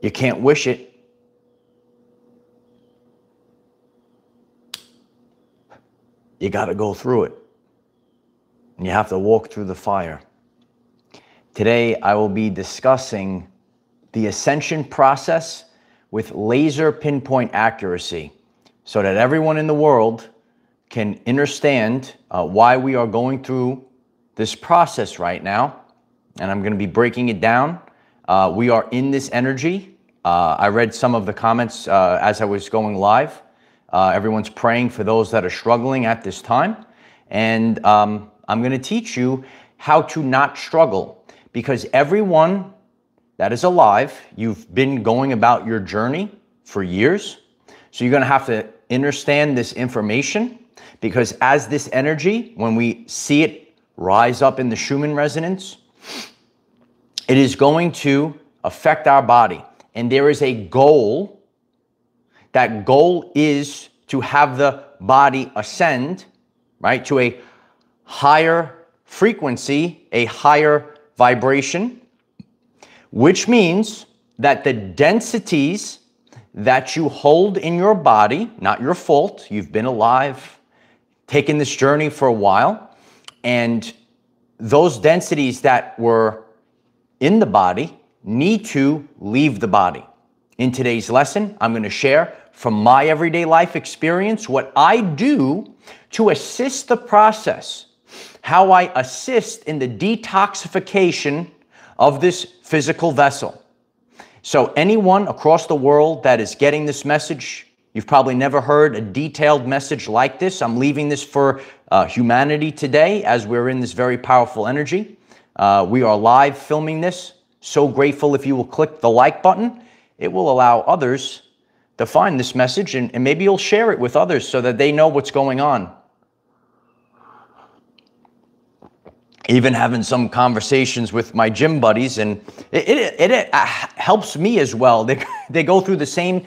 You can't wish it. You got to go through it. And you have to walk through the fire. Today, I will be discussing the ascension process with laser pinpoint accuracy so that everyone in the world can understand why we are going through this process right now. And I'm going to be breaking it down. We are in this energy. I read some of the comments as I was going live. Everyone's praying for those that are struggling at this time. And I'm going to teach you how to not struggle, because everyone that is alive, you've been going about your journey for years. So you're going to have to understand this information, because as this energy, when we see it rise up in the Schumann resonance, it is going to affect our body. And there is a goal. That goal is to have the body ascend, right, to a higher frequency, a higher vibration, which means that the densities that you hold in your body, not your fault, you've been alive, taken this journey for a while, and those densities that were in the body need to leave the body. In today's lesson, I'm going to share from my everyday life experience what I do to assist the process, how I assist in the detoxification of this physical vessel. So anyone across the world that is getting this message, you've probably never heard a detailed message like this. I'm leaving this for humanity today as we're in this very powerful energy. We are live filming this. So grateful if you will click the like button. It will allow others to find this message, and maybe you'll share it with others so that they know what's going on. Even having some conversations with my gym buddies, and it helps me as well. They go through the same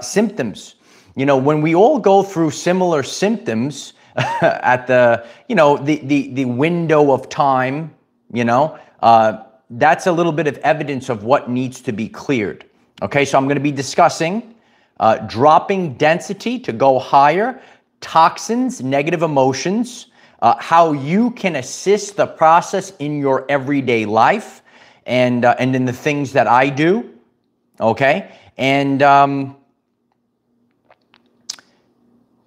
symptoms. You know, when we all go through similar symptoms at the, you know, the window of time, you know, that's a little bit of evidence of what needs to be cleared. Okay, so I'm going to be discussing dropping density to go higher, toxins, negative emotions, how you can assist the process in your everyday life, and in the things that I do. Okay, and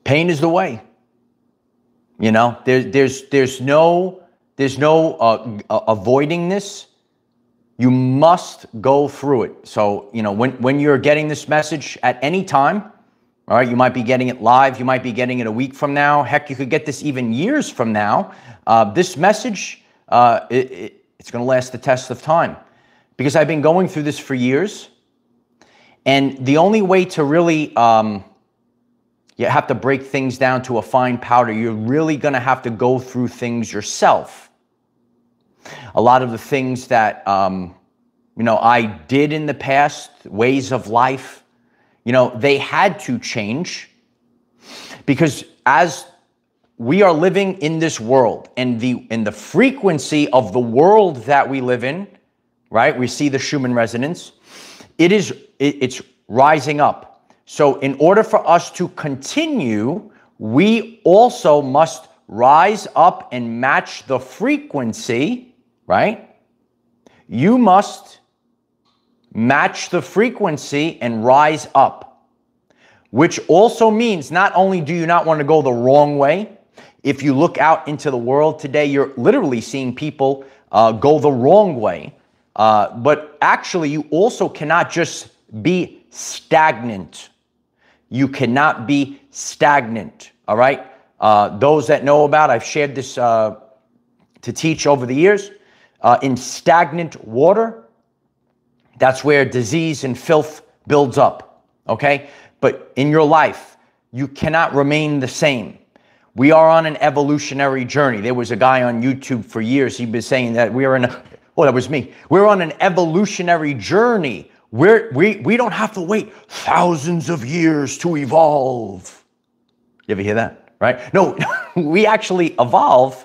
pain is the way. You know, there's no avoiding this. You must go through it. So, you know, when you're getting this message at any time, all right, you might be getting it live, you might be getting it a week from now. Heck, you could get this even years from now. This message, it's going to last the test of time, because I've been going through this for years. And the only way to really, you have to break things down to a fine powder. You're really going to have to go through things yourself. A lot of the things that, you know, I did in the past, ways of life, you know, they had to change, because as we are living in this world, and the frequency of the world that we live in, right? We see the Schumann resonance. It's rising up. So in order for us to continue, we also must rise up and match the frequency. Right? You must match the frequency and rise up, which also means not only do you not want to go the wrong way. If you look out into the world today, you're literally seeing people go the wrong way. But actually, you also cannot just be stagnant. You cannot be stagnant. All right? Those that know about, I've shared this to teach over the years. In stagnant water, that's where disease and filth builds up, okay? But in your life, you cannot remain the same. We are on an evolutionary journey. There was a guy on YouTube for years, he'd been saying that we are in a, well, that was me. We're on an evolutionary journey. We don't have to wait thousands of years to evolve. You ever hear that, right? No, we actually evolve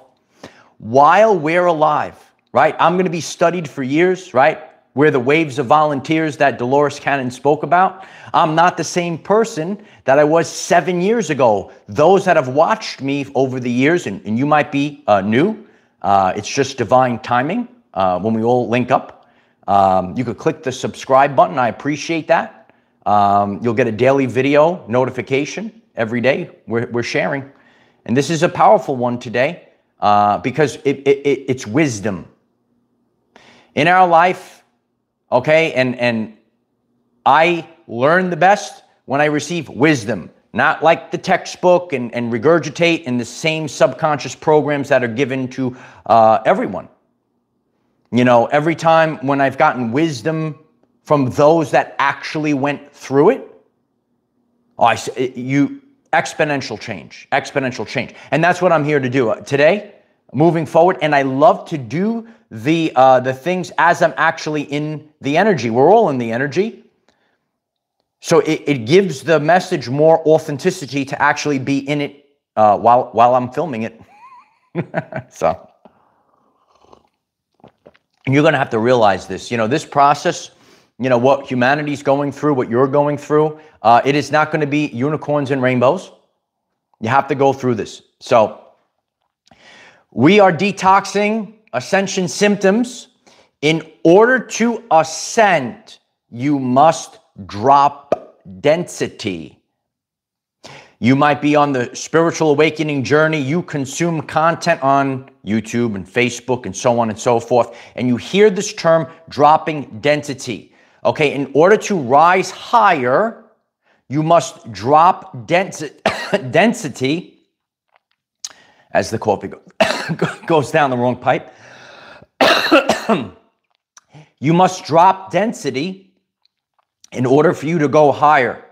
while we're alive. Right? I'm going to be studied for years, right? We're the waves of volunteers that Dolores Cannon spoke about. I'm not the same person that I was 7 years ago. Those that have watched me over the years, and you might be new, it's just divine timing when we all link up. You could click the subscribe button. I appreciate that. You'll get a daily video notification every day. We're sharing. And this is a powerful one today because it's wisdom. In our life, okay, and I learn the best when I receive wisdom, not like the textbook and regurgitate in the same subconscious programs that are given to everyone. You know, every time when I've gotten wisdom from those that actually went through it, exponential change. And that's what I'm here to do today, moving forward. And I love to do the things as I'm actually in the energy. We're all in the energy. So it gives the message more authenticity to actually be in it while I'm filming it. So you're going to have to realize this. You know, this process, you know, what humanity's going through, what you're going through, it is not going to be unicorns and rainbows. You have to go through this. So we are detoxing Ascension Symptoms. In order to ascend, you must drop density. You might be on the spiritual awakening journey. You consume content on YouTube and Facebook and so on and so forth. And you hear this term, dropping density. Okay, in order to rise higher, you must drop density, as the coffee goes down the wrong pipe. You must drop density in order for you to go higher.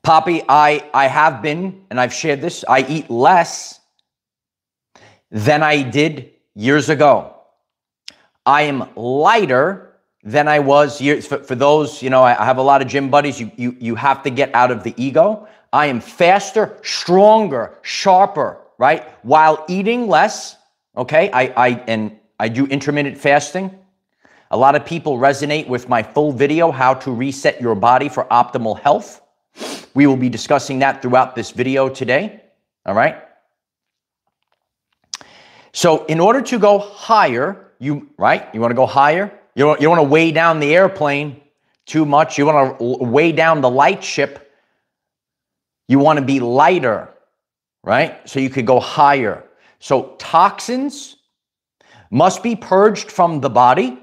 Poppy, I have been, and I've shared this, I eat less than I did years ago. I am lighter than I was years. For those, you know, I have a lot of gym buddies. You have to get out of the ego. I am faster, stronger, sharper, right? While eating less, okay? I do intermittent fasting. A lot of people resonate with my full video, how to reset your body for optimal health. We will be discussing that throughout this video today, all right? So in order to go higher, you want to go higher? You don't want to weigh down the airplane too much. You want to weigh down the light ship. You want to be lighter, right? So you could go higher. So toxins must be purged from the body.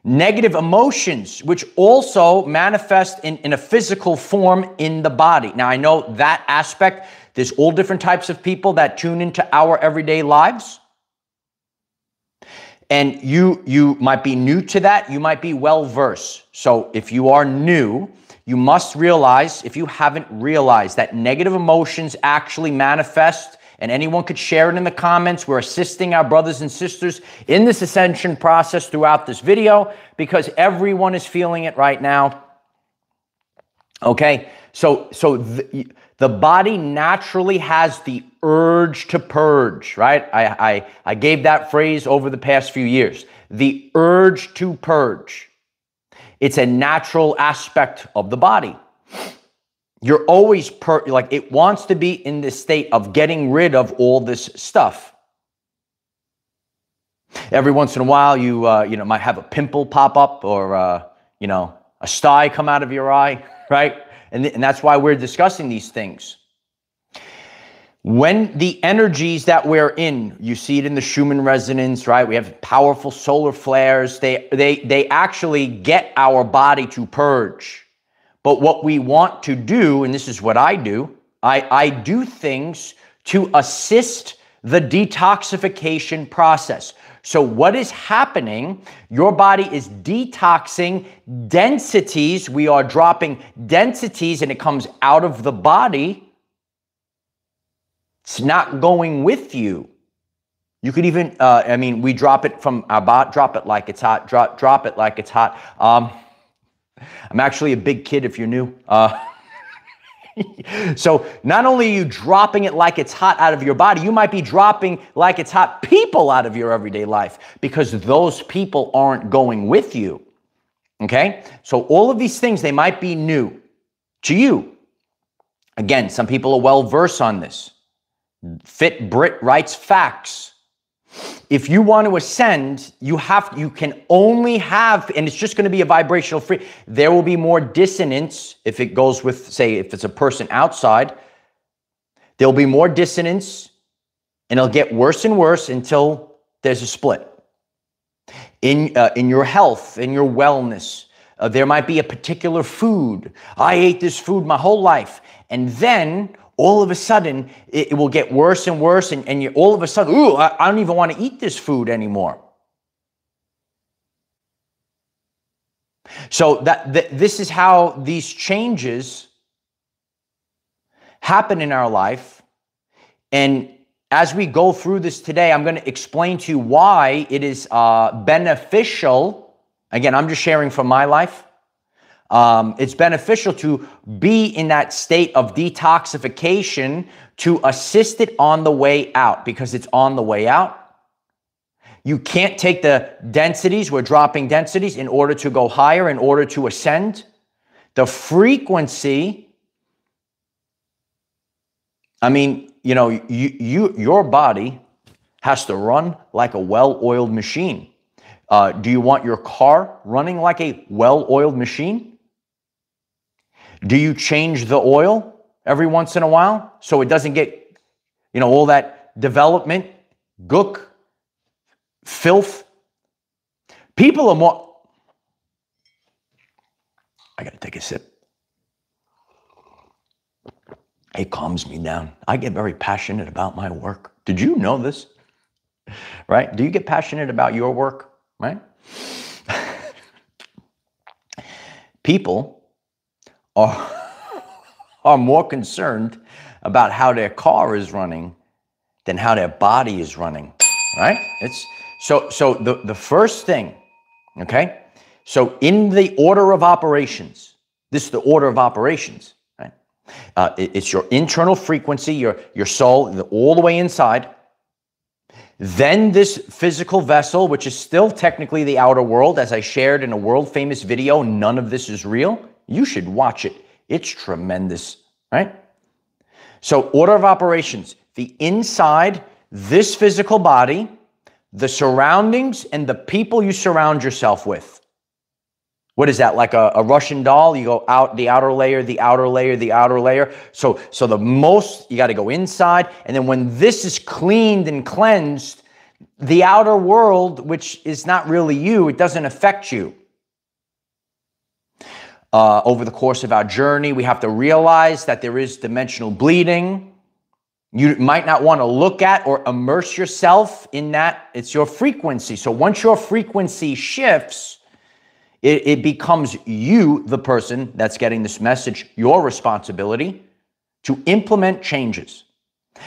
Negative emotions, which also manifest in a physical form in the body. Now, I know that aspect. There's all different types of people that tune into Our Everyday Lives. And you might be new to that. You might be well-versed. So if you are new, you must realize, if you haven't realized, that negative emotions actually manifest, and anyone could share it in the comments. We're assisting our brothers and sisters in this ascension process throughout this video because everyone is feeling it right now. Okay, so the body naturally has the urge to purge, right? I gave that phrase over the past few years. The urge to purge. It's a natural aspect of the body. You're always like it wants to be in this state of getting rid of all this stuff. Every once in a while, you might have a pimple pop up or a sty come out of your eye, right? And that's why we're discussing these things. When the energies that we're in, you see it in the Schumann resonance, right? We have powerful solar flares. They actually get our body to purge. But what we want to do, and this is what I do, I do things to assist the detoxification process. So what is happening? Your body is detoxing densities. We are dropping densities and it comes out of the body. It's not going with you. You could even, we drop it from our body, drop it like it's hot, drop it like it's hot. I'm actually a big kid if you're new. So not only are you dropping it like it's hot out of your body, you might be dropping like it's hot people out of your everyday life because those people aren't going with you. Okay? So all of these things, they might be new to you. Again, some people are well versed on this. Fit Brit writes facts. If you want to ascend, you can only have, and it's just going to be a vibrational free. There will be more dissonance if it goes with, say, if it's a person outside. There'll be more dissonance, and it'll get worse and worse until there's a split. In your health, in your wellness, there might be a particular food. I ate this food my whole life, and then all of a sudden, it will get worse and worse, and you all of a sudden, ooh, I don't even want to eat this food anymore. So this is how these changes happen in our life. And as we go through this today, I'm going to explain to you why it is beneficial. Again, I'm just sharing from my life. It's beneficial to be in that state of detoxification to assist it on the way out, because it's on the way out. You can't take the densities, we're dropping densities in order to go higher, in order to ascend. The frequency, I mean, you know, your body has to run like a well-oiled machine. Do you want your car running like a well-oiled machine? Do you change the oil every once in a while so it doesn't get, you know, all that development, gook, filth? People are more... I got to take a sip. It calms me down. I get very passionate about my work. Did you know this? Right? Do you get passionate about your work? Right? People are more concerned about how their car is running than how their body is running, right? It's so the first thing, okay? So in the order of operations, this is the order of operations, right? It's your internal frequency, your soul, all the way inside. Then this physical vessel, which is still technically the outer world, as I shared in a world-famous video. None of this is real. You should watch it. It's tremendous, right? So order of operations, the inside, this physical body, the surroundings, and the people you surround yourself with. What is that, like a Russian doll? You go out, the outer layer, the outer layer, the outer layer. So the most, you got to go inside. And then when this is cleaned and cleansed, the outer world, which is not really you, it doesn't affect you. Over the course of our journey, we have to realize that there is dimensional bleeding. You might not want to look at or immerse yourself in that. It's your frequency. So once your frequency shifts, it becomes you, the person that's getting this message, your responsibility to implement changes.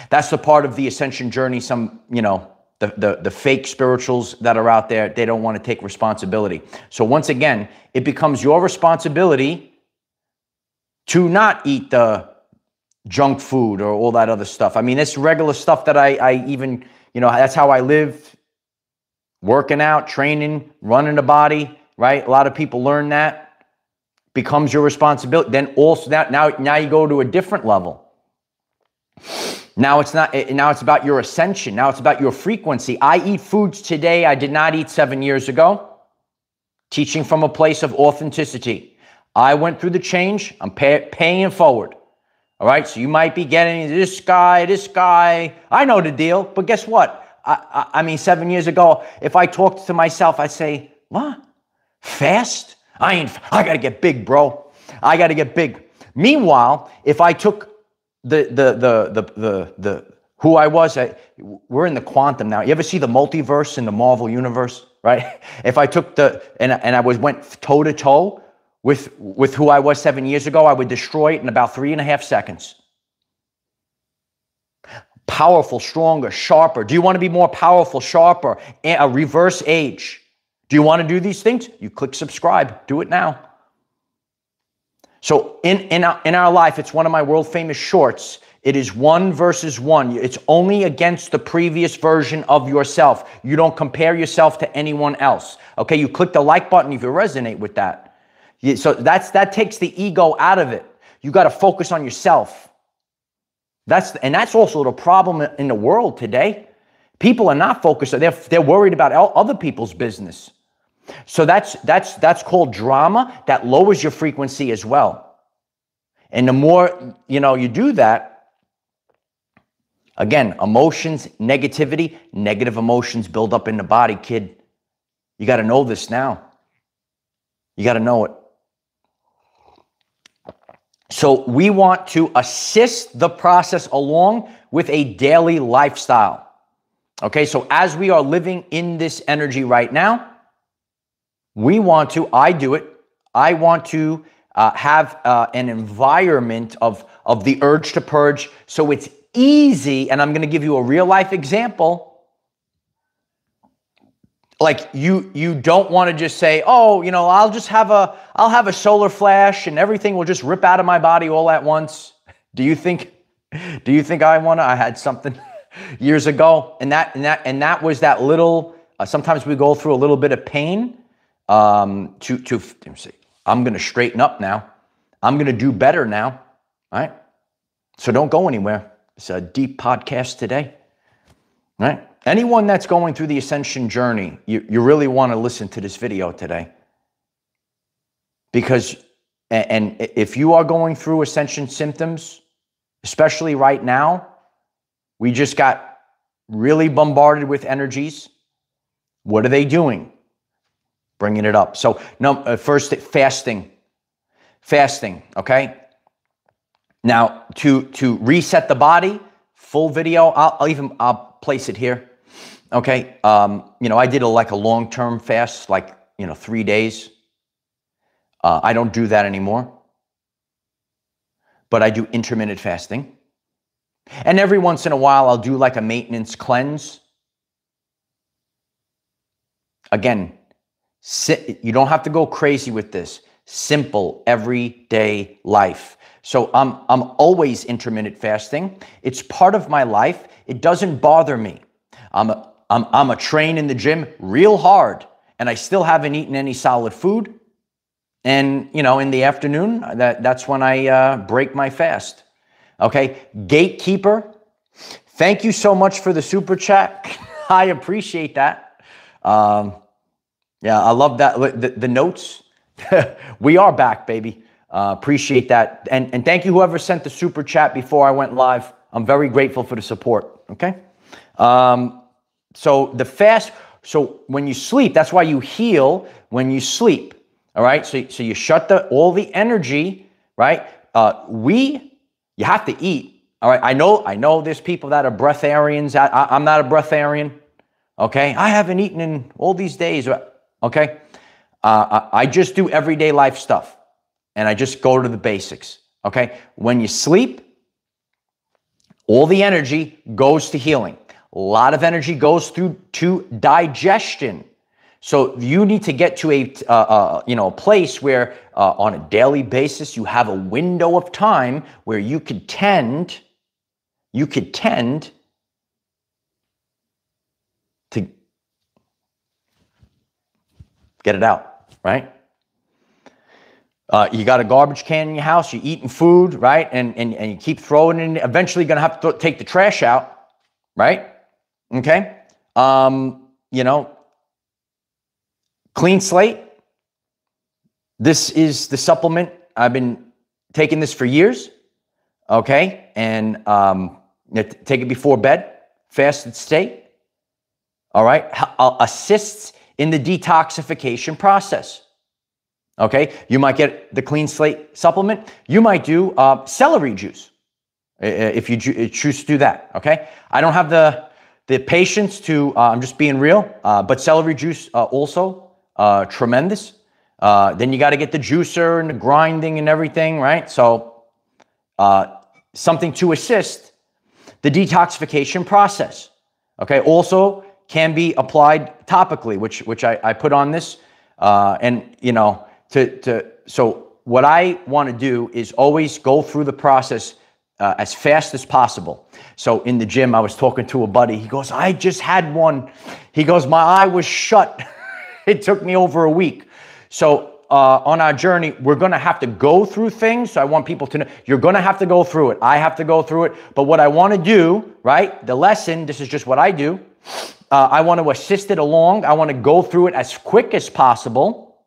That's the part of the ascension journey. Some, you know, the fake spirituals that are out there, they don't want to take responsibility. So once again, it becomes your responsibility to not eat the junk food or all that other stuff. I mean, it's regular stuff that I even, you know, that's how I live, working out, training, running the body, right? A lot of people learn that. Becomes your responsibility. Then also now you go to a different level. Now it's not. Now it's about your ascension. Now it's about your frequency. I eat foods today I did not eat 7 years ago. Teaching from a place of authenticity. I went through the change. I'm paying it forward. All right. So you might be getting this guy. I know the deal. But guess what? I mean, 7 years ago, if I talked to myself, I'd say, what? Fast? I got to get big, bro. I got to get big. Meanwhile, if I took the who I was, we're in the quantum now. You ever see the multiverse in the Marvel universe, right? If I took and I went toe to toe with who I was 7 years ago, I would destroy it in about 3.5 seconds. Powerful, stronger, sharper. Do you want to be more powerful, sharper, a reverse age? Do you want to do these things? You click subscribe. Do it now. So in our life, it's one of my world famous shorts. It is 1 versus 1. It's only against the previous version of yourself. You don't compare yourself to anyone else. Okay, you click the like button if you resonate with that. So that takes the ego out of it. You got to focus on yourself. That's also the problem in the world today. People are not focused. They're worried about other people's business. So that's called drama. That lowers your frequency as well. And the more you do that, again, emotions, negativity, negative emotions build up in the body, kid. You got to know this now. You got to know it. So we want to assist the process along with a daily lifestyle. Okay, so as we are living in this energy right now, I want to have an environment of the urge to purge, so it's easy. And I'm going to give you a real life example. Like you don't want to just say, oh, I'll have a solar flash and everything will just rip out of my body all at once. Do you think I had something years ago, and that was that little. Sometimes we go through a little bit of pain. To see, I'm going to straighten up now. I'm going to do better now. All right. So don't go anywhere. It's a deep podcast today. All right. Anyone that's going through the ascension journey, you really want to listen to this video today. Because, and if you are going through ascension symptoms, especially right now, we just got really bombarded with energies. What are they doing? Bringing it up. So first, fasting, okay? Now, to reset the body, full video, I'll place it here. Okay, I did a long-term fast, 3 days. I don't do that anymore, but I do intermittent fasting. And every once in a while, I'll do a maintenance cleanse. Again, you don't have to go crazy with this. Simple, everyday life. So I'm always intermittent fasting. It's part of my life. It doesn't bother me. I'm a train in the gym real hard, and I still haven't eaten any solid food. And in the afternoon, that's when I break my fast. Okay, Gatekeeper, thank you so much for the super chat. I appreciate that. Yeah, I love that. The notes. We are back, baby. Appreciate that. And thank you, whoever sent the super chat before I went live. I'm very grateful for the support. Okay. So the fast, so when you sleep, that's why you heal when you sleep. All right. So you shut all the energy, right? You have to eat. All right. I know there's people that are breatharians. I'm not a breatharian. Okay. I haven't eaten in all these days. Okay. I just do everyday life stuff, and I just go to the basics. Okay. When you sleep, all the energy goes to healing. A lot of energy goes through to digestion. So you need to get to a place where on a daily basis you have a window of time where you could tend to get it out, right? You got a garbage can in your house, you're eating food, right? And you keep throwing it in. Eventually you're going to have to take the trash out, right? Okay. Clean Slate. This is the supplement. I've been taking this for years. Okay. And take it before bed, fasted state. All right. Assists in the detoxification process. Okay. You might get the Clean Slate supplement. You might do celery juice if you choose to do that. Okay. I don't have the patience to, I'm just being real, but celery juice also tremendous. Then you got to get the juicer and the grinding and everything, right? So something to assist the detoxification process. Okay. Also can be applied topically, which I put on this, and so what I want to do is always go through the process as fast as possible. So in the gym, I was talking to a buddy. He goes, I just had one. He goes, my eye was shut. It took me over a week. So on our journey, we're going to have to go through things. So I want people to know you're going to have to go through it. I have to go through it. But what I want to do, right? The lesson, this is just what I do. I want to assist it along. I want to go through it as quick as possible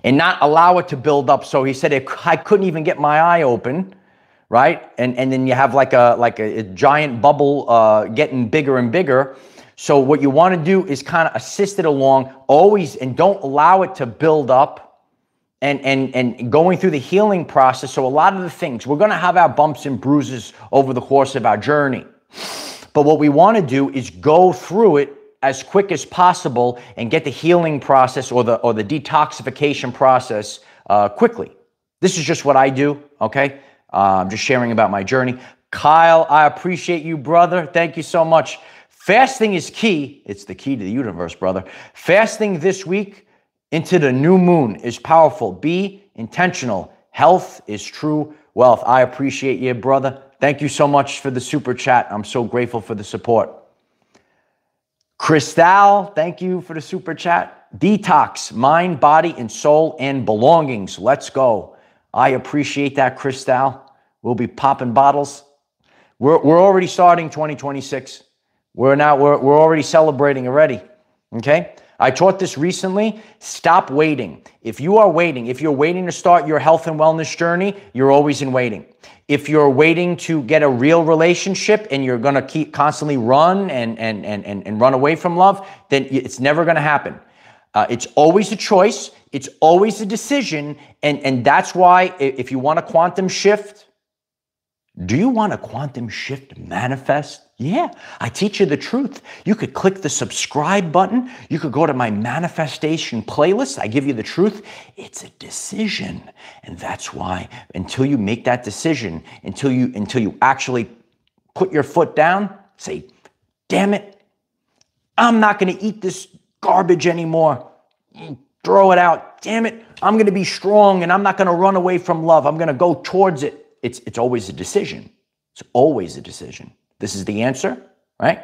and not allow it to build up. So he said, I couldn't even get my eye open. Right? And then you have like a giant bubble getting bigger and bigger. So what you want to do is kind of assist it along always, and don't allow it to build up and going through the healing process. So a lot of the things, we're going to have our bumps and bruises over the course of our journey. But what we want to do is go through it as quick as possible and get the healing process or the detoxification process quickly. This is just what I do, okay? I'm just sharing about my journey. Kyle, I appreciate you, brother. Thank you so much. Fasting is key. It's the key to the universe, brother. Fasting this week into the new moon is powerful. Be intentional. Health is true wealth. I appreciate you, brother. Thank you so much for the super chat. I'm so grateful for the support. Cristal, thank you for the super chat. Detox, mind, body, and soul, and belongings. Let's go. I appreciate that, Cristal. We'll be popping bottles. We're already starting 2026. We're already celebrating already. Okay? I taught this recently. Stop waiting. If you're waiting to start your health and wellness journey, you're always in waiting. If you're waiting to get a real relationship and you're going to keep constantly run and run away from love, then it's never going to happen. It's always a choice. It's always a decision. And that's why if you want a quantum shift, do you want a quantum shift manifest? Yeah, I teach you the truth. You could click the subscribe button. You could go to my manifestation playlist. I give you the truth. It's a decision. And that's why until you make that decision, until you actually put your foot down, say, damn it, I'm not going to eat this garbage anymore. Throw it out. Damn it, I'm going to be strong and I'm not going to run away from love. I'm going to go towards it. It's always a decision. It's always a decision. This is the answer, right?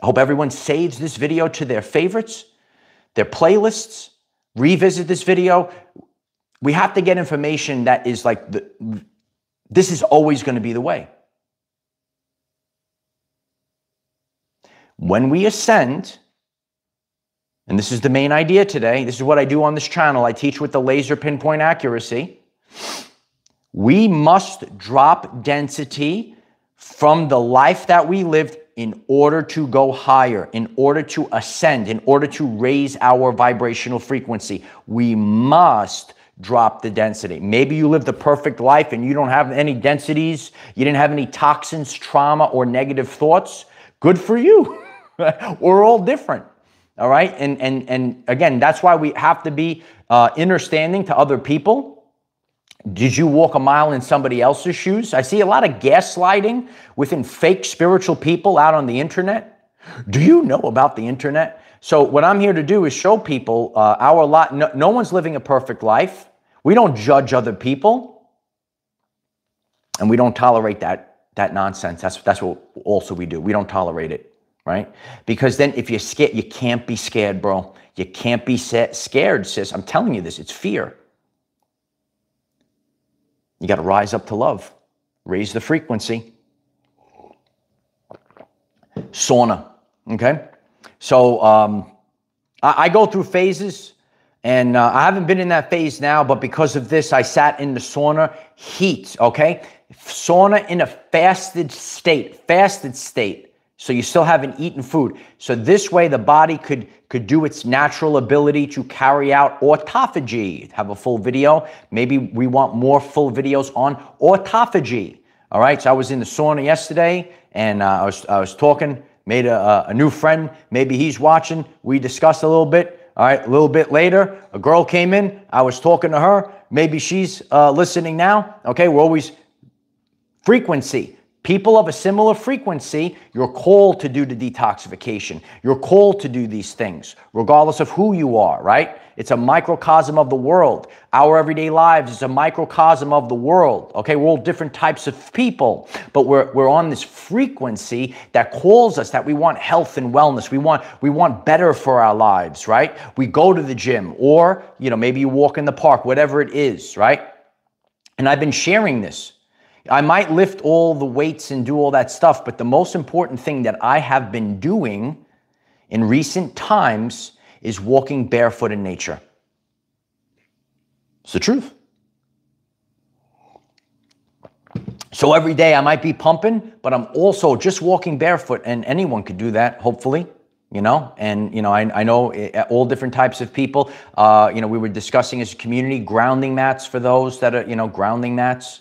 I hope everyone saves this video to their favorites, their playlists, revisit this video. We have to get information that is like, this is always going to be the way. When we ascend, and this is the main idea today, this is what I do on this channel. I teach with the laser pinpoint accuracy. We must drop density from the life that we lived in order to go higher, in order to ascend, in order to raise our vibrational frequency. We must drop the density. Maybe you lived a perfect life and you don't have any densities, you didn't have any toxins, trauma, or negative thoughts. Good for you. We're all different. All right. And again, that's why we have to be understanding to other people. Did you walk a mile in somebody else's shoes? I see a lot of gaslighting within fake spiritual people out on the internet. Do you know about the internet? So what I'm here to do is show people our lot. No one's living a perfect life. We don't judge other people. And we don't tolerate that nonsense. That's what also we do. We don't tolerate it, right? Because then if you're scared, you can't be scared, bro. You can't be scared, sis. I'm telling you this. It's fear. You got to rise up to love. Raise the frequency. Sauna, okay? So I go through phases, and I haven't been in that phase now, but because of this, I sat in the sauna. Heat, okay? Sauna in a fasted state. So you still haven't eaten food. So this way the body could do its natural ability to carry out autophagy. Have a full video. Maybe we want more full videos on autophagy. All right. So I was in the sauna yesterday and I was talking, made a new friend. Maybe he's watching. We discussed a little bit. All right. A little bit later, a girl came in. I was talking to her. Maybe she's listening now. Okay. We're always frequency. People of a similar frequency, you're called to do the detoxification. You're called to do these things, regardless of who you are, right? It's a microcosm of the world. Our everyday lives is a microcosm of the world. Okay, we're all different types of people, but we're on this frequency that calls us that we want health and wellness. We want better for our lives, right? We go to the gym, or maybe you walk in the park, whatever it is, right? And I've been sharing this. I might lift all the weights and do all that stuff, but the most important thing that I have been doing in recent times is walking barefoot in nature. It's the truth. So every day I might be pumping, but I'm also just walking barefoot, and anyone could do that, hopefully, and I know all different types of people. We were discussing as a community grounding mats for those that are, grounding mats.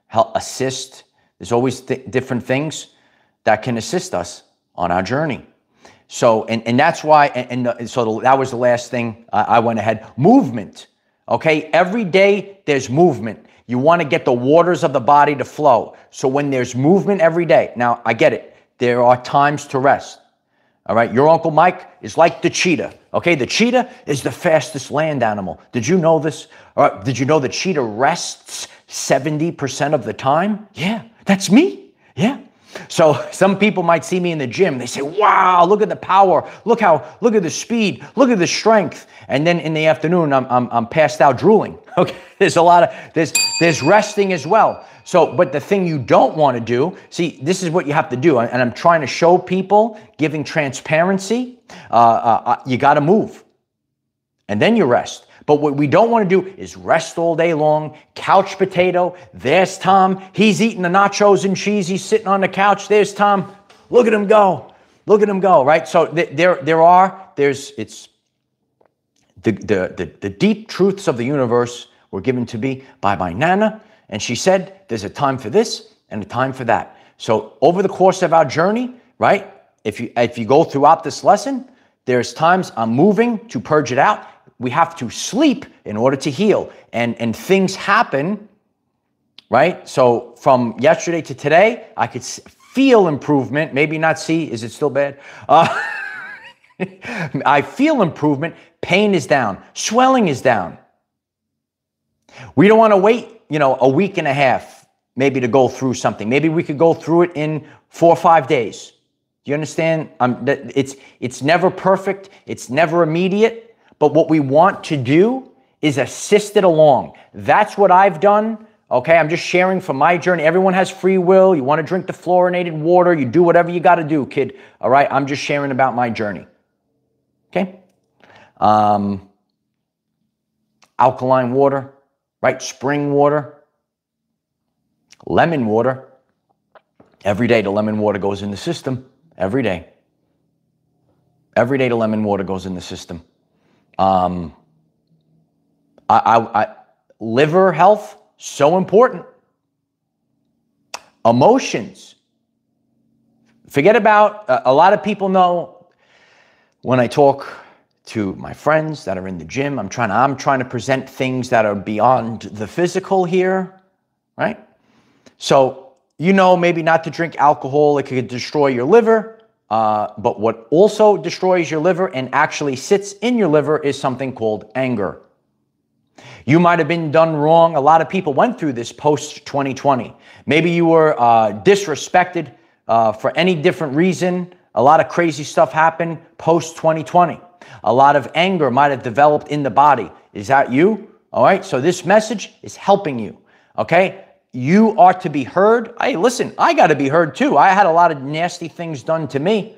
Help assist. There's always different things that can assist us on our journey. So, and that's why, that was the last thing I went ahead. Movement, okay? Every day there's movement. You want to get the waters of the body to flow. So when there's movement every day, now I get it. There are times to rest. All right, your Uncle Mike is like the cheetah. Okay, the cheetah is the fastest land animal. Did you know this? All right, did you know the cheetah rests 70% of the time? Yeah, that's me. Yeah. So some people might see me in the gym. They say, wow, look at the power. Look at the speed. Look at the strength. And then in the afternoon, I'm passed out drooling. Okay. There's a lot of, there's resting as well. So, but the thing you don't want to do, see, this is what you have to do. And I'm trying to show people, giving transparency. You got to move. And then you rest. But what we don't want to do is rest all day long, couch potato. There's Tom. He's eating the nachos and cheese. He's sitting on the couch. There's Tom. Look at him go. Look at him go, right? So it's the deep truths of the universe were given to me by my Nana. And she said, there's a time for this and a time for that. So over the course of our journey, right? If you go throughout this lesson, there's times I'm moving to purge it out. We have to sleep in order to heal. And things happen, right? So from yesterday to today, I could feel improvement. Maybe not see. Is it still bad? I feel improvement. Pain is down. Swelling is down. We don't want to wait, a week and a half maybe to go through something. Maybe we could go through it in 4 or 5 days. Do you understand? It's never perfect. It's never immediate. But what we want to do is assist it along. That's what I've done. Okay, I'm just sharing from my journey. Everyone has free will. You want to drink the fluorinated water. You do whatever you got to do, kid. All right, I'm just sharing about my journey. Okay. Alkaline water, right? Spring water, lemon water. Every day the lemon water goes in the system. Every day. Every day the lemon water goes in the system. Liver health, so important. Emotions. Forget about, a lot of people know when I talk to my friends that are in the gym, I'm trying to present things that are beyond the physical here, right? So, maybe not to drink alcohol, it could destroy your liver. But what also destroys your liver and actually sits in your liver is something called anger. You might have been done wrong. A lot of people went through this post-2020. Maybe you were disrespected for any different reason. A lot of crazy stuff happened post-2020. A lot of anger might have developed in the body. Is that you? All right. So this message is helping you. Okay. You are to be heard. Hey, listen, I got to be heard too. I had a lot of nasty things done to me.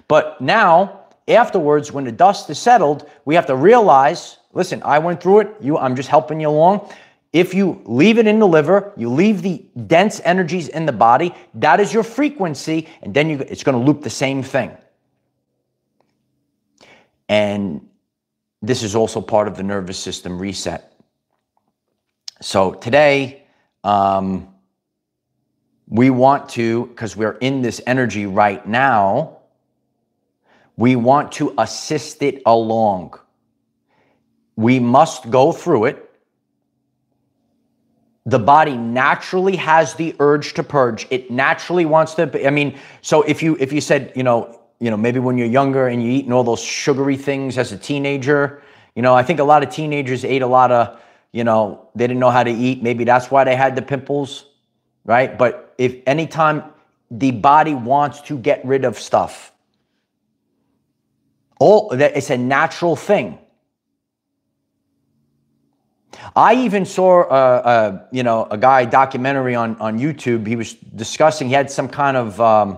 But now, afterwards, when the dust is settled, we have to realize, listen, I went through it. I'm just helping you along. If you leave it in the liver, you leave the dense energies in the body, that is your frequency, and then it's going to loop the same thing. And this is also part of the nervous system reset. So today, we want to, because we're in this energy right now, we want to assist it along. We must go through it. the body naturally has the urge to purge. It naturally wants to, I mean, so if you said, maybe when you're younger and you're eating all those sugary things as a teenager, I think a lot of teenagers ate a lot of, they didn't know how to eat. Maybe that's why they had the pimples, right? But if anytime the body wants to get rid of stuff, it's a natural thing. I even saw, a guy documentary on YouTube. He was discussing, he had some kind of, I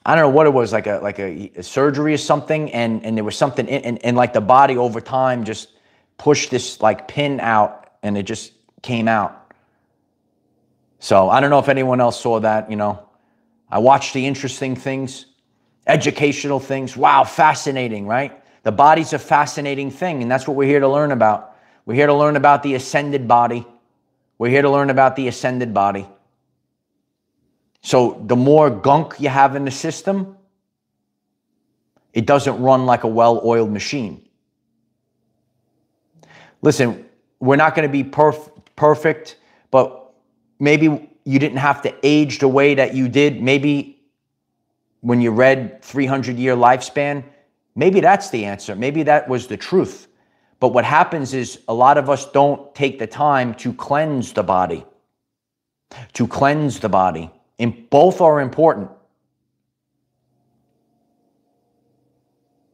don't know what it was, like a surgery or something. And there was something and like the body over time just pushed this like pin out and it just came out. So I don't know if anyone else saw that, I watched the interesting things, educational things. Wow. Fascinating, right? The body's a fascinating thing. And that's what we're here to learn about. We're here to learn about the ascended body. We're here to learn about the ascended body. So the more gunk you have in the system, it doesn't run like a well-oiled machine. Listen, we're not going to be perfect, but maybe you didn't have to age the way that you did. Maybe when you read 300-year lifespan, maybe that's the answer. Maybe that was the truth. But what happens is a lot of us don't take the time to cleanse the body. To cleanse the body. And both are important.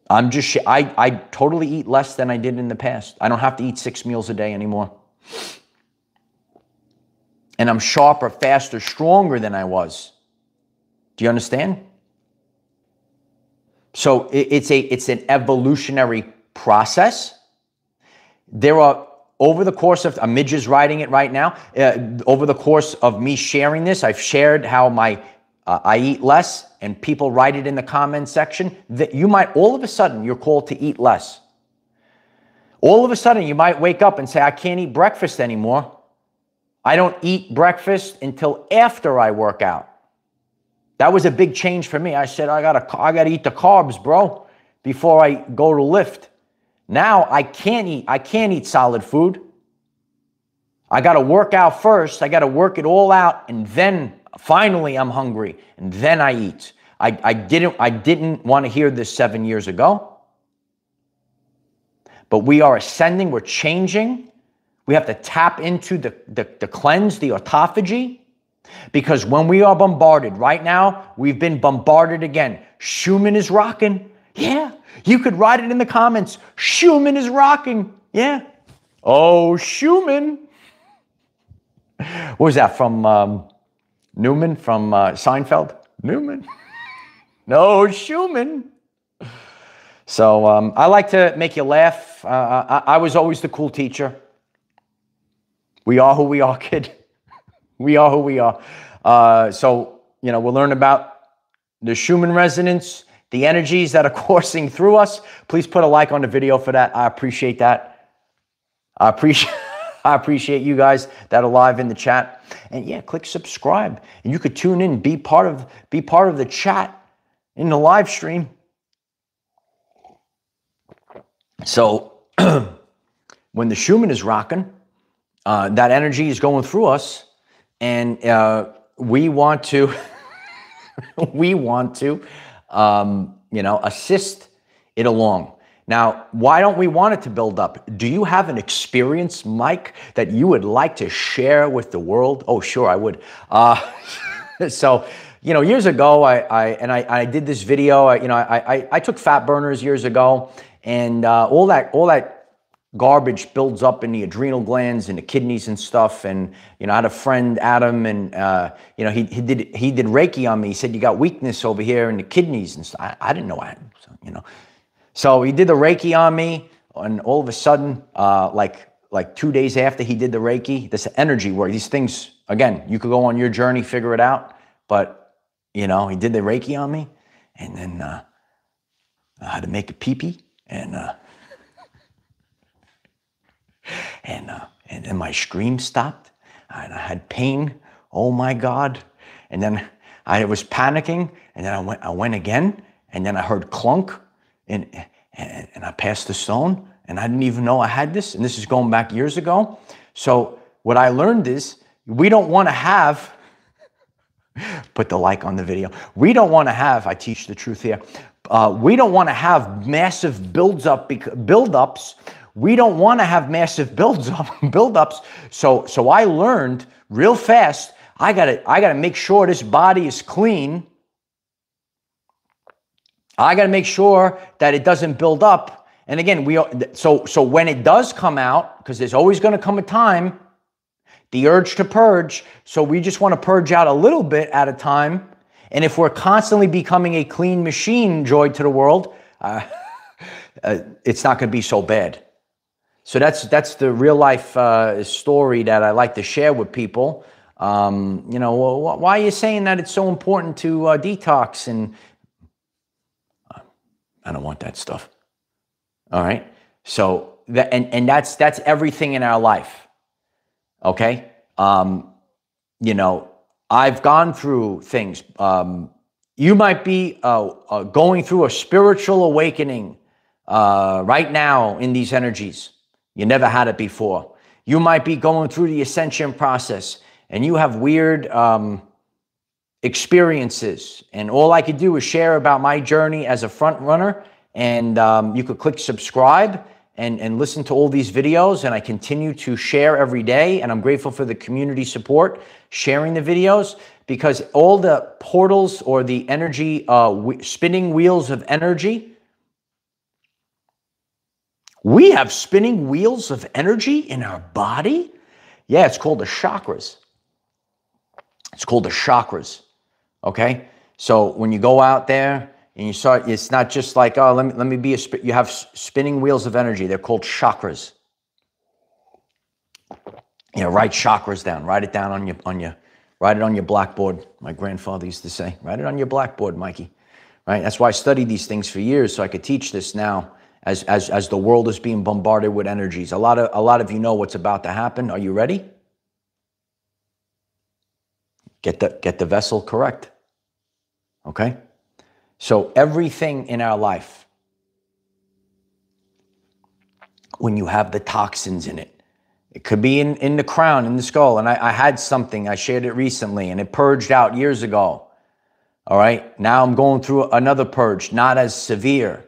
I totally eat less than I did in the past. I don't have to eat 6 meals a day anymore. And I'm sharper, faster, stronger than I was. Do you understand? So it's an evolutionary process. There are, over the course of, Midge is writing it right now, over the course of me sharing this, I've shared how I eat less, and people write it in the comment section, that you might, all of a sudden, you're called to eat less. All of a sudden, you might wake up and say, I can't eat breakfast anymore. I don't eat breakfast until after I work out. That was a big change for me. I said, I gotta eat the carbs, bro, before I go to lift. Now I can't eat solid food. I got to work out first. I got to work it all out. And then finally I'm hungry. And then I eat. I didn't want to hear this 7 years ago. But we are ascending. We're changing. We have to tap into the cleanse, the autophagy. Because when we are bombarded, right now, we've been bombarded again. Schumann is rocking. Yeah. You could write it in the comments. Schumann is rocking. Yeah. Oh, Schumann. What was that from Newman from Seinfeld? Newman. No, Schumann. So I like to make you laugh. I was always the cool teacher. We are who we are, kid. We are who we are. So, we'll learn about the Schumann resonance, the energies that are coursing through us. Please put a like on the video for that. I appreciate that. I appreciate you guys that are live in the chat. And yeah, click subscribe. And you could tune in, be part of the chat in the live stream. So when the Schumann is rocking, that energy is going through us, and we want to assist it along. Now, why don't we want it to build up? Do you have an experience, Mike, that you would like to share with the world? Oh, sure, I would. So, years ago, I did this video. I took fat burners years ago, and all that garbage builds up in the adrenal glands and the kidneys and stuff. And I had a friend, Adam, and he did Reiki on me. He said, you got weakness over here in the kidneys and stuff. I didn't know I had, So he did the Reiki on me, and all of a sudden, like 2 days after he did the Reiki, this energy work, these things, again, you could go on your journey, figure it out. But, he did the Reiki on me, and then I had to make a pee-pee, and then my scream stopped, and I had pain. Oh my God. And then I was panicking, and then I went again, and then I heard clunk, and I passed the stone, and I didn't even know I had this, and this is going back years ago. So what I learned is we don't want to have, put the like on the video. We don't want to have, I teach the truth here. We don't want to have massive buildups. We don't want to have massive buildups. So I learned real fast, I gotta make sure this body is clean. I gotta make sure that it doesn't build up. And again, so when it does come out, because there's always going to come a time, the urge to purge. So we just want to purge out a little bit at a time. And if we're constantly becoming a clean machine, joy to the world, it's not going to be so bad. So that's the real life story that I like to share with people. You know, why are you saying that it's so important to detox? And I don't want that stuff. All right. So that's everything in our life. Okay. You know, I've gone through things. You might be going through a spiritual awakening right now in these energies. You never had it before. You might be going through the ascension process and you have weird experiences. And all I could do is share about my journey as a front runner. And you could click subscribe and listen to all these videos. And I continue to share every day. And I'm grateful for the community support, sharing the videos, because all the portals or the energy, spinning wheels of energy, we have spinning wheels of energy in our body. Yeah, it's called the chakras. It's called the chakras. Okay. So when you go out there, and you start, it's not just like, oh, let me be you have spinning wheels of energy. They're called chakras. You know, write chakras down. Write it down write it on your blackboard. My grandfather used to say, write it on your blackboard, Mikey. Right? That's why I studied these things for years, so I could teach this now as the world is being bombarded with energies. A lot of you know what's about to happen. Are you ready? Get the vessel correct. Okay? So everything in our life, when you have the toxins in it, it could be in the crown, in the skull. And I had something, I shared it recently, and it purged out years ago. All right. Now I'm going through another purge, not as severe.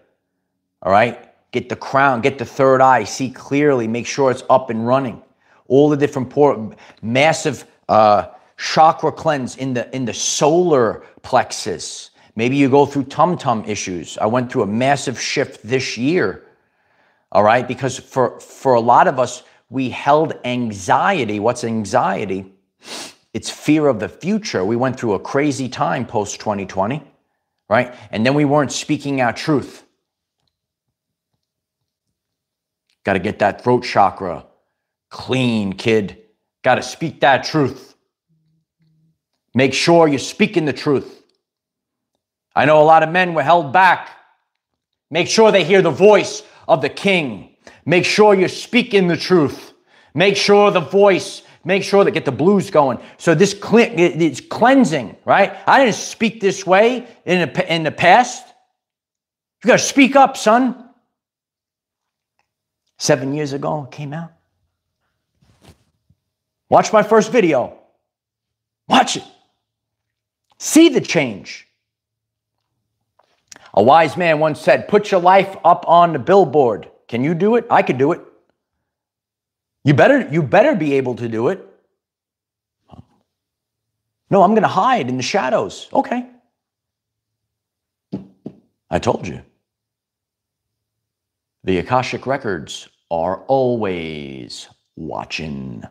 All right. Get the crown, get the third eye, see clearly, make sure it's up and running. All the different massive chakra cleanse in the solar plexus. Maybe you go through tum-tum issues. I went through a massive shift this year, all right? Because for a lot of us, we held anxiety. What's anxiety? It's fear of the future. We went through a crazy time post-2020, right? And then we weren't speaking our truth. Got to get that throat chakra clean, kid. Got to speak that truth. Make sure you're speaking the truth. I know a lot of men were held back. Make sure they hear the voice of the king. Make sure you're speaking the truth. Make sure the voice, make sure they get the blues going. So it's cleansing, right? I didn't speak this way in the past. You got to speak up, son. 7 years ago, it came out. Watch my first video. Watch it. See the change. A wise man once said, put your life up on the billboard. Can you do it? I could do it. You better be able to do it. No, I'm going to hide in the shadows. Okay. I told you. The Akashic records are always watching.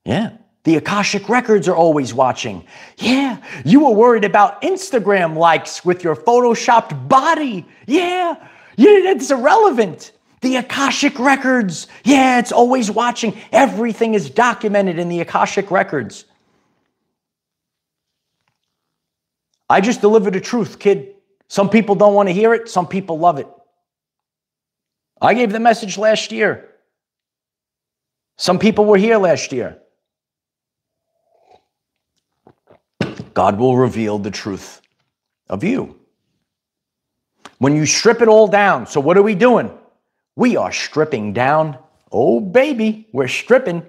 Yeah. The Akashic records are always watching. Yeah, you were worried about Instagram likes with your photoshopped body. Yeah, it's irrelevant. The Akashic records, yeah, it's always watching. Everything is documented in the Akashic records. I just deliver the truth, kid. Some people don't want to hear it. Some people love it. I gave the message last year. Some people were here last year. God will reveal the truth of you. When you strip it all down, so what are we doing? We are stripping down. Oh, baby, we're stripping.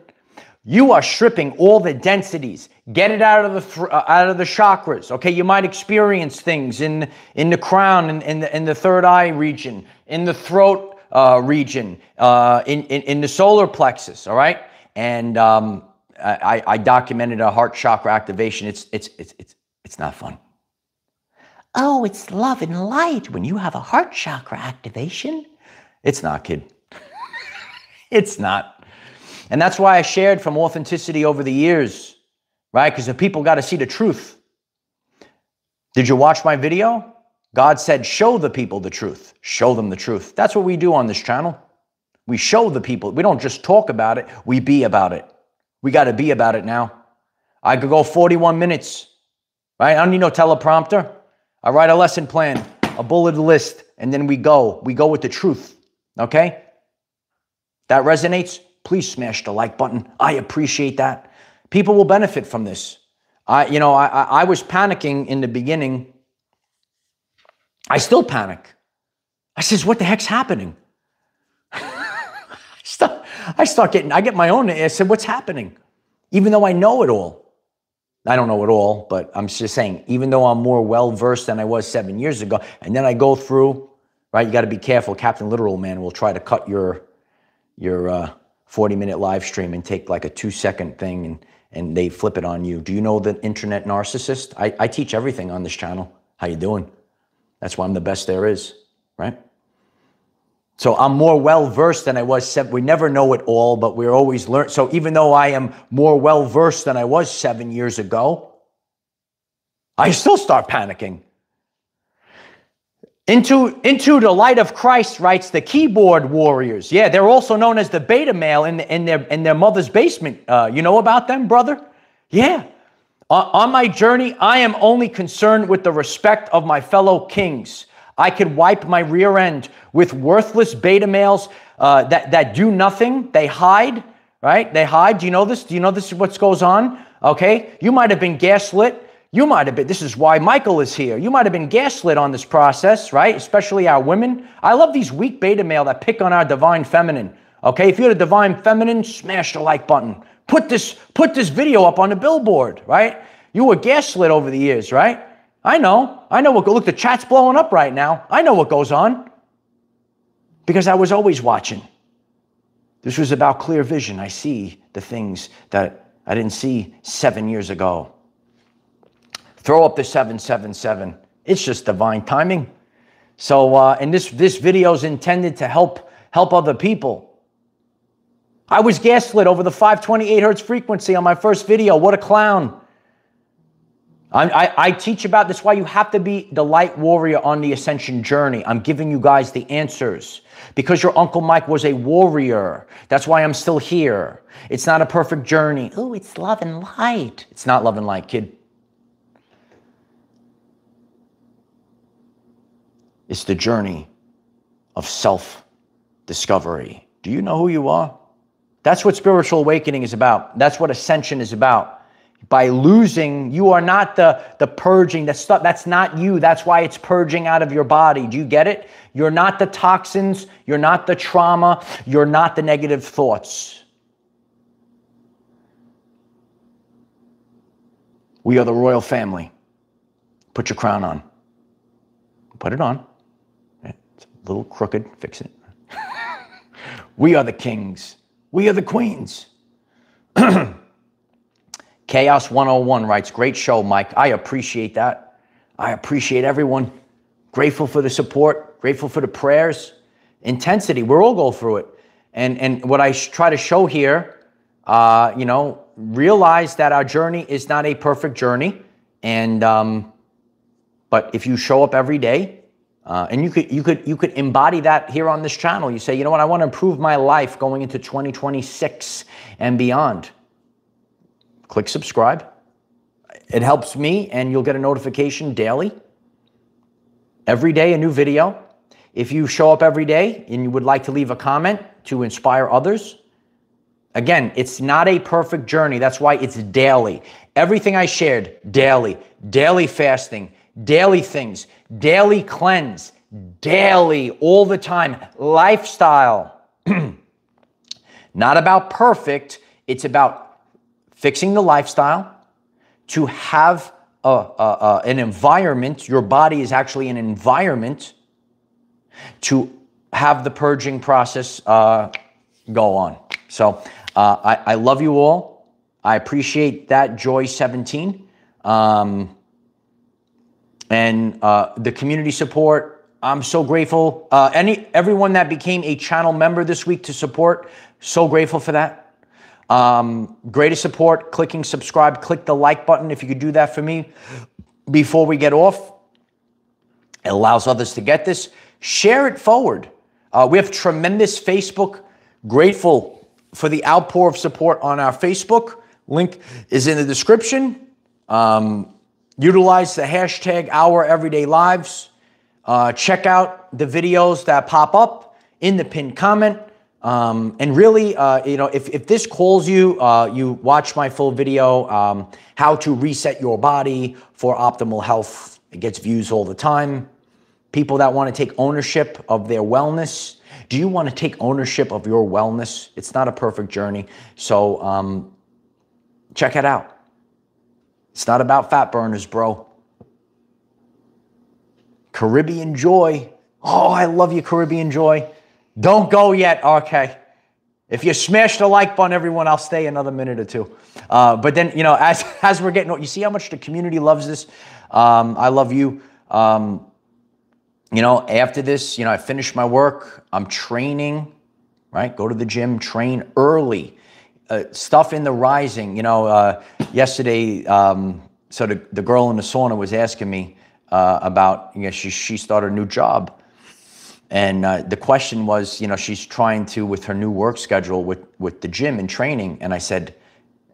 You are stripping all the densities. Get it out of the chakras. Okay, you might experience things in the crown, in the third eye region, in the throat region, in the solar plexus. All right, and I documented a heart chakra activation. It's not fun. Oh, it's love and light when you have a heart chakra activation. It's not, kid. It's not. And that's why I shared from authenticity over the years, right? Because the people got to see the truth. Did you watch my video? God said, show the people the truth. Show them the truth. That's what we do on this channel. We show the people. We don't just talk about it. We be about it. We got to be about it now. I could go 41 minutes, right? I don't need no teleprompter. I write a lesson plan, a bulleted list, and then we go. We go with the truth, okay? That resonates? Please smash the like button. I appreciate that. People will benefit from this. I was panicking in the beginning. I still panic. I says, what the heck's happening? I get my own. I said, what's happening? Even though I know it all. I don't know it all, but I'm just saying, even though I'm more well-versed than I was 7 years ago, and then I go through, right, you got to be careful. Captain Literal Man will try to cut your 40-minute live stream and take like a 2-second thing and they flip it on you. Do you know the internet narcissist? I teach everything on this channel. How you doing? That's why I'm the best there is, right? So I'm more well-versed than I was. We never know it all, but we're always learning. So even though I am more well-versed than I was 7 years ago, I still start panicking. Into the light of Christ, writes the keyboard warriors. Yeah, they're also known as the beta male in their mother's basement. You know about them, brother? Yeah. On my journey, I am only concerned with the respect of my fellow kings. I could wipe my rear end with worthless beta males that do nothing. They hide, right? They hide. Do you know this? Do you know this is what goes on? Okay. You might have been gaslit. You might have been, this is why Michael is here. You might have been gaslit on this process, right? Especially our women. I love these weak beta male that pick on our divine feminine. Okay. If you're the divine feminine, smash the like button. Put this video up on the billboard, right? You were gaslit over the years, right? I know what, look, the chat's blowing up right now. I know what goes on because I was always watching. This was about clear vision. I see the things that I didn't see 7 years ago. Throw up the 777. It's just divine timing. So, and this video is intended to help other people. I was gaslit over the 528 hertz frequency on my first video. What a clown. I teach about this, why you have to be the light warrior on the ascension journey. I'm giving you guys the answers because your Uncle Mike was a warrior. That's why I'm still here. It's not a perfect journey. Oh, it's love and light. It's not love and light, kid. It's the journey of self-discovery. Do you know who you are? That's what spiritual awakening is about. That's what ascension is about. By losing, you are not the purging, the stuff. That's not you. That's why it's purging out of your body. Do you get it? You're not the toxins. You're not the trauma. You're not the negative thoughts. We are the royal family. Put your crown on. Put it on. It's a little crooked. Fix it. We are the kings. We are the queens. Chaos 101 writes, great show, Mike. I appreciate that. I appreciate everyone. Grateful for the support. Grateful for the prayers. Intensity. We'll all go through it. And what I try to show here, realize that our journey is not a perfect journey. And, but if you show up every day, and you could embody that here on this channel. You say, you know what? I want to improve my life going into 2026 and beyond. Click subscribe. It helps me, and you'll get a notification daily. Every day, a new video. If you show up every day and you would like to leave a comment to inspire others, again, it's not a perfect journey. That's why it's daily. Everything I shared, daily. Daily fasting, daily things, daily cleanse, daily, all the time. Lifestyle. Not about perfect. It's about fixing the lifestyle, to have an environment. Your body is actually an environment to have the purging process go on. So I love you all. I appreciate that, Joy17. And the community support, I'm so grateful. Everyone that became a channel member this week to support, so grateful for that. Greatest support, clicking subscribe, click the like button if you could do that for me before we get off. It allows others to get this. Share it forward. We have tremendous Facebook. Grateful for the outpour of support on our Facebook. Link is in the description. Utilize the hashtag OurEverydayLives. Check out the videos that pop up in the pinned comment. And really, if this calls you, you watch my full video, how to reset your body for optimal health. It gets views all the time. People that want to take ownership of their wellness. Do you want to take ownership of your wellness? It's not a perfect journey. So check it out. It's not about fat burners, bro. Caribbean Joy. Oh, I love you, Caribbean Joy. Don't go yet. Okay. If you smash the like button, everyone, I'll stay another minute or two. But then, as we're getting, you see how much the community loves this? I love you. After this, I finish my work. I'm training, right? Go to the gym, train early. Stuff in the rising. Yesterday, so the girl in the sauna was asking me about, she started a new job. And the question was, she's trying to, with her new work schedule with the gym and training. And I said,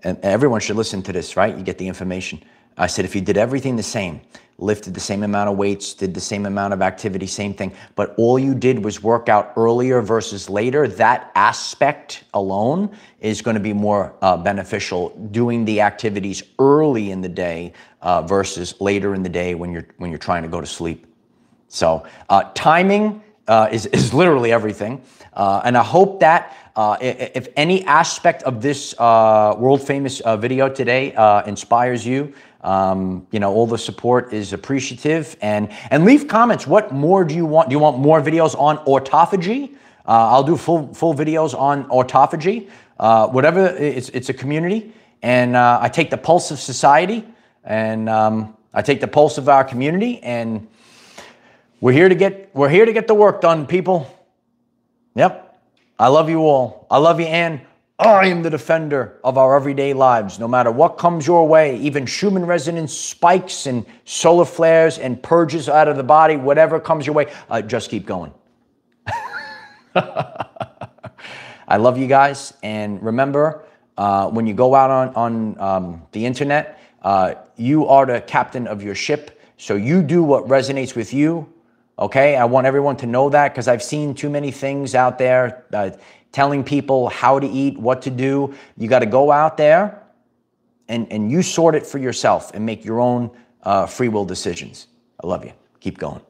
and everyone should listen to this, right? You get the information. I said, if you did everything the same, lifted the same amount of weights, did the same amount of activity, same thing, but all you did was work out earlier versus later, that aspect alone is going to be more beneficial, doing the activities early in the day versus later in the day when you're trying to go to sleep. So timing is literally everything. And I hope that if any aspect of this world famous video today inspires you, all the support is appreciative, and leave comments. What more do you want? Do you want more videos on autophagy? I'll do full videos on autophagy. Whatever, it's a community, and I take the pulse of society, and I take the pulse of our community, and we're here to get the work done, people. Yep. I love you all. I love you, Ann. I am the defender of our everyday lives, no matter what comes your way, even Schumann resonance spikes and solar flares and purges out of the body, whatever comes your way, just keep going. I love you guys. And remember, when you go out on the internet, you are the captain of your ship. So you do what resonates with you. Okay, I want everyone to know that, because I've seen too many things out there telling people how to eat, what to do. You got to go out there and you sort it for yourself and make your own free will decisions. I love you. Keep going.